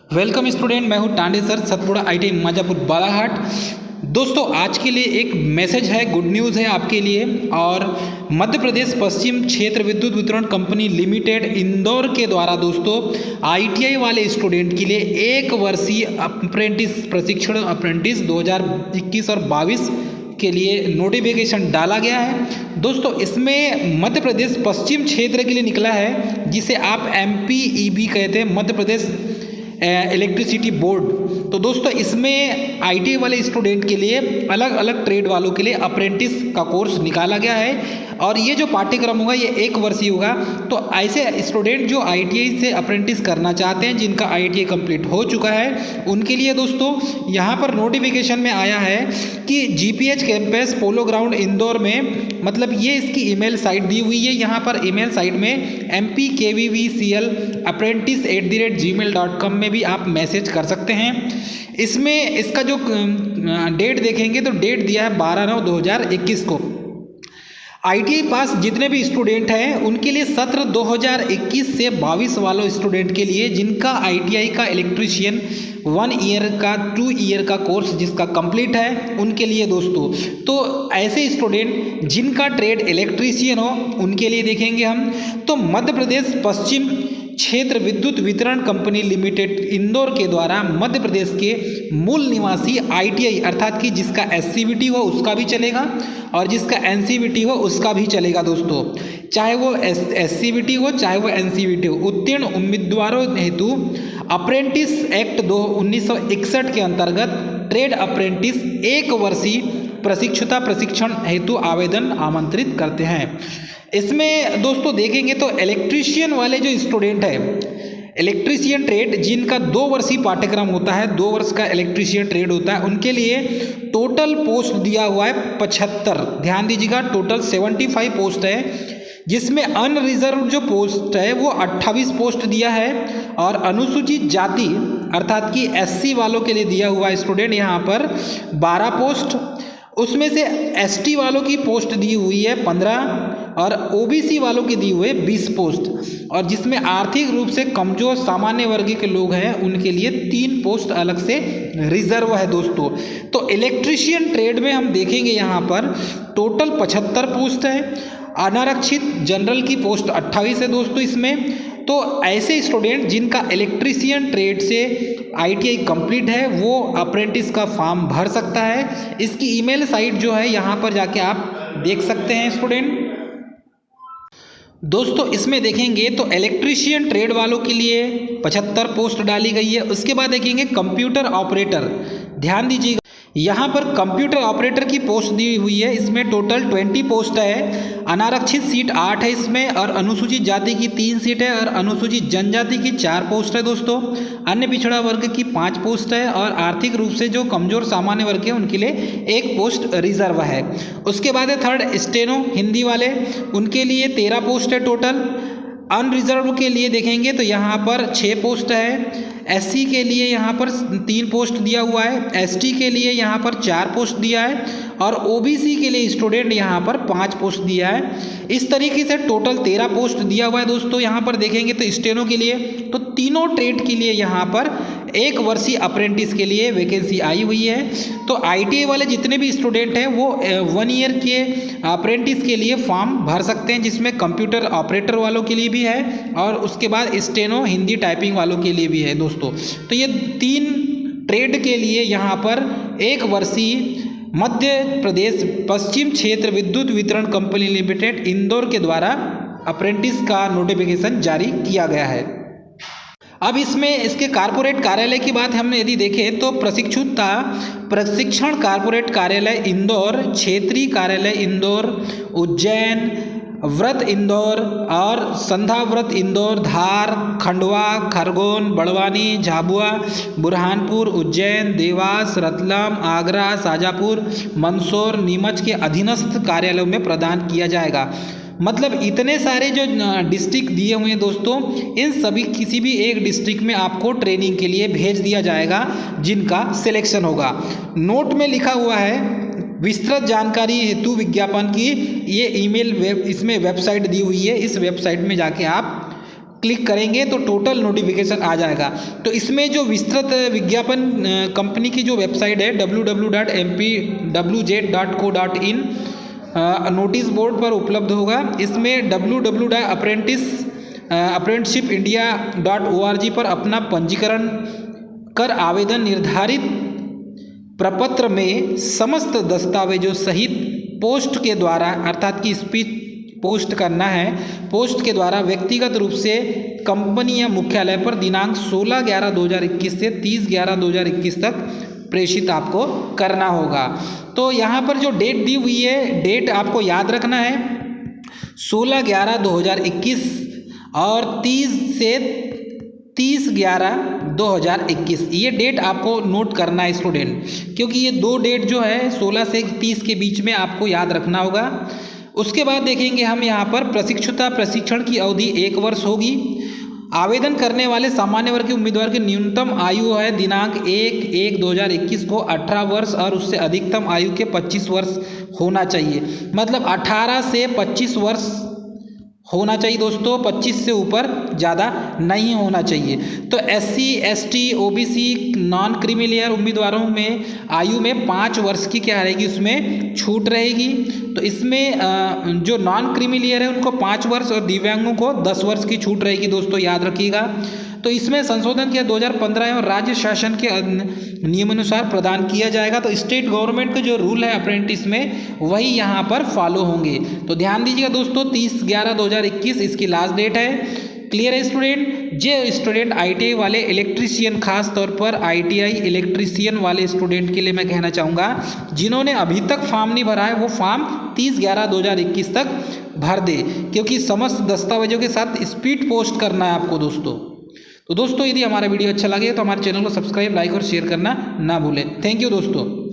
Welcome student, मैं हूं Tande sir, Satpura IT माजापुर Balaghat. दोस्तों आज के लिए एक मैसेज है, गुड न्यूज़ है आपके लिए। और मध्य प्रदेश पश्चिम क्षेत्र विद्युत वितरण कंपनी लिमिटेड इंदौर के द्वारा दोस्तों आईटीआई वाले स्टूडेंट के लिए 1 वर्षीय अप्रेंटिस प्रशिक्षण अप्रेंटिस 2021 और 22 के लिए नोटिफिकेशन डाला गया है। दोस्तों इसमें मध्य प्रदेश पश्चिम क्षेत्र के लिए निकला है, जिसे आप MPEB कहते हैं, मध्य प्रदेश इलेक्ट्रिसिटी बोर्ड। तो दोस्तों इसमें आईटी वाले स्टूडेंट के लिए अलग अलग ट्रेड वालों के लिए अप्रेंटिस का कोर्स निकाला गया है। और ये जो पाठ्यक्रम होगा ये 1 वर्षीय होगा। तो ऐसे स्टूडेंट जो आईटीआई से अप्रेंटिस करना चाहते हैं, जिनका आईटीआई कंप्लीट हो चुका है, उनके लिए दोस्तों यहाँ पर नोटिफिकेशन में आया है कि GPH campus polo ground Indore में, मतलब ये इसकी ईमेल साइट दी हुई है। यहाँ पर ईमेल साइट में mpkvvcl@gmail.com में भी आप मैसेज कर सकते हैं। इसमें इसका जो डेट देखेंगे तो डेट दिया है 12/9/2021 को। आईटीआई पास जितने भी स्टूडेंट हैं उनके लिए सत्र 2021 से 22 वालों स्टूडेंट के लिए, जिनका आईटीआई का इलेक्ट्रीशियन 1 ईयर का 2 ईयर का कोर्स जिसका कंप्लीट है, उनके लिए दोस्तों। तो ऐसे स्टूडेंट जिनका ट्रेड इलेक्ट्रीशियन हो उनके लिए देखेंगे हम। तो मध्य प्रदेश पश्चिम क्षेत्र विद्युत वितरण कंपनी लिमिटेड इंदौर के द्वारा मध्य प्रदेश के मूल निवासी आईटीआई अर्थात कि जिसका SCVT हो उसका भी चलेगा और जिसका NCVT हो उसका भी चलेगा दोस्तों। चाहे वो SCVT हो चाहे वो NCVT हो, उत्तीर्ण उम्मीदवारों हेतु अप्रेंटिस एक्ट 1961 के अंतर्गत ट्रेड अप्रेंटिस 1 वर्षीय प्रशिक्षण हेतु आवेदन आमंत्रित करते हैं। इसमें दोस्तों देखेंगे तो इलेक्ट्रीशियन वाले जो स्टूडेंट है, इलेक्ट्रीशियन ट्रेड जिनका 2 वर्षीय पाठ्यक्रम होता है, 2 वर्ष का इलेक्ट्रीशियन ट्रेड होता है, उनके लिए टोटल पोस्ट दिया हुआ है 75। ध्यान दीजिएगा, टोटल 75 पोस्ट है, जिसमें अनरिजर्व जो पोस्ट है वो 28 पोस्ट दिया है। और अनुसूचित जाति अर्थात कि SC वालों के लिए दिया हुआ है स्टूडेंट यहाँ पर 12 पोस्ट। उसमें से ST वालों की पोस्ट दी हुई है 15 और OBC वालों की दी हुई है 20 पोस्ट। और जिसमें आर्थिक रूप से कमजोर सामान्य वर्ग के लोग हैं उनके लिए 3 पोस्ट अलग से रिजर्व है दोस्तों। तो इलेक्ट्रीशियन ट्रेड में हम देखेंगे यहाँ पर टोटल 75 पोस्ट है। अनारक्षित जनरल की पोस्ट 28 है दोस्तों इसमें। तो ऐसे स्टूडेंट जिनका इलेक्ट्रीशियन ट्रेड से आईटीआई कंप्लीट है वो अप्रेंटिस का फॉर्म भर सकता है। इसकी ईमेल साइट जो है यहाँ पर जाके आप देख सकते हैं स्टूडेंट। दोस्तों इसमें देखेंगे तो इलेक्ट्रीशियन ट्रेड वालों के लिए 75 पोस्ट डाली गई है। उसके बाद देखेंगे कंप्यूटर ऑपरेटर। ध्यान दीजिएगा, यहाँ पर कंप्यूटर ऑपरेटर की पोस्ट दी हुई है, इसमें टोटल 20 पोस्ट है। अनारक्षित सीट 8 है इसमें, और अनुसूचित जाति की 3 सीट है, और अनुसूचित जनजाति की 4 पोस्ट है दोस्तों। अन्य पिछड़ा वर्ग की 5 पोस्ट है, और आर्थिक रूप से जो कमजोर सामान्य वर्ग है उनके लिए 1 पोस्ट रिजर्व है। उसके बाद है थर्ड स्टेनो हिंदी वाले, उनके लिए 13 पोस्ट है टोटल। अनरिजर्व के लिए देखेंगे तो यहाँ पर 6 पोस्ट है। SC के लिए यहाँ पर 3 पोस्ट दिया हुआ है। ST के लिए यहाँ पर 4 पोस्ट दिया है, और OBC के लिए स्टूडेंट यहाँ पर 5 पोस्ट दिया है। इस तरीके से टोटल 13 पोस्ट दिया हुआ है दोस्तों। यहाँ पर देखेंगे तो स्टेनो के लिए तो तीनों ट्रेड के लिए यहाँ पर 1 वर्षीय अप्रेंटिस के लिए वैकेंसी आई हुई है। तो ITI वाले जितने भी स्टूडेंट हैं वो 1 ईयर के अप्रेंटिस के लिए फॉर्म भर सकते हैं, जिसमें कंप्यूटर ऑपरेटर वालों के लिए भी है और उसके बाद स्टेनो हिंदी टाइपिंग वालों के लिए भी है दोस्तों। तो ये 3 ट्रेड के लिए यहाँ पर 1 वर्षीय मध्य प्रदेश पश्चिम क्षेत्र विद्युत वितरण कंपनी लिमिटेड इंदौर के द्वारा अप्रेंटिस का नोटिफिकेशन जारी किया गया है। अब इसमें इसके कारपोरेट कार्यालय की बात हमने यदि देखें तो प्रशिक्षण कारपोरेट कार्यालय इंदौर, क्षेत्रीय कार्यालय इंदौर, उज्जैन, व्रत इंदौर और संध्या व्रत इंदौर, धार, खंडवा, खरगोन, बड़वानी, झाबुआ, बुरहानपुर, उज्जैन, देवास, रतलाम, आगरा, शाजापुर, मंदसौर, नीमच के अधीनस्थ कार्यालयों में प्रदान किया जाएगा। मतलब इतने सारे जो डिस्ट्रिक्ट दिए हुए हैं दोस्तों, इन सभी किसी भी एक डिस्ट्रिक्ट में आपको ट्रेनिंग के लिए भेज दिया जाएगा जिनका सिलेक्शन होगा। नोट में लिखा हुआ है विस्तृत जानकारी हेतु विज्ञापन की ये ईमेल इसमें वेबसाइट दी हुई है। इस वेबसाइट में जाके आप क्लिक करेंगे तो टोटल नोटिफिकेशन आ जाएगा। तो इसमें जो विस्तृत विज्ञापन कंपनी की जो वेबसाइट है www.mpwz.co.in नोटिस बोर्ड पर उपलब्ध होगा। इसमें www.apprenticeshipindia.org पर अपना पंजीकरण कर आवेदन निर्धारित प्रपत्र में समस्त दस्तावेजों सहित पोस्ट के द्वारा, अर्थात कि स्पीच पोस्ट करना है, पोस्ट के द्वारा व्यक्तिगत रूप से कंपनी या मुख्यालय पर दिनांक 16/11/2021 से 30/11/2021 तक प्रेषित आपको करना होगा। तो यहाँ पर जो डेट दी हुई है, डेट आपको याद रखना है 16/11/2021 और 30/11/2021, ये डेट आपको नोट करना है स्टूडेंट, क्योंकि ये दो डेट जो है 16 से 30 के बीच में आपको याद रखना होगा। उसके बाद देखेंगे हम यहाँ पर प्रशिक्षण की अवधि 1 वर्ष होगी। आवेदन करने वाले सामान्य वर्ग के उम्मीदवार की न्यूनतम आयु है दिनांक 1/1/2021 को 18 वर्ष और उससे अधिकतम आयु के 25 वर्ष होना चाहिए। मतलब 18 से 25 वर्ष होना चाहिए दोस्तों, 25 से ऊपर ज़्यादा नहीं होना चाहिए। तो SC ST OBC non creamy layer उम्मीदवारों में आयु में 5 वर्ष की क्या रहेगी, उसमें छूट रहेगी। तो इसमें जो नॉन क्रीमी लेयर है उनको 5 वर्ष और दिव्यांगों को 10 वर्ष की छूट रहेगी दोस्तों, याद रखिएगा। तो इसमें संशोधन किया 2015 और राज्य शासन के नियमानुसार प्रदान किया जाएगा। तो स्टेट गवर्नमेंट के जो रूल है अप्रेंटिस में वही यहाँ पर फॉलो होंगे। तो ध्यान दीजिएगा दोस्तों, 30/11/2021 इसकी लास्ट डेट है। क्लियर है स्टूडेंट? जे स्टूडेंट ITI वाले इलेक्ट्रीशियन, खास तौर पर ITI इलेक्ट्रीशियन वाले स्टूडेंट के लिए मैं कहना चाहूँगा, जिन्होंने अभी तक फॉर्म नहीं भरा है वो फॉर्म 30/11/2021 तक भर दे, क्योंकि समस्त दस्तावेजों के साथ स्पीड पोस्ट करना है आपको दोस्तों। तो दोस्तों यदि हमारा वीडियो अच्छा लगे तो हमारे चैनल को सब्सक्राइब, लाइक और शेयर करना ना भूलें। थैंक यू दोस्तों।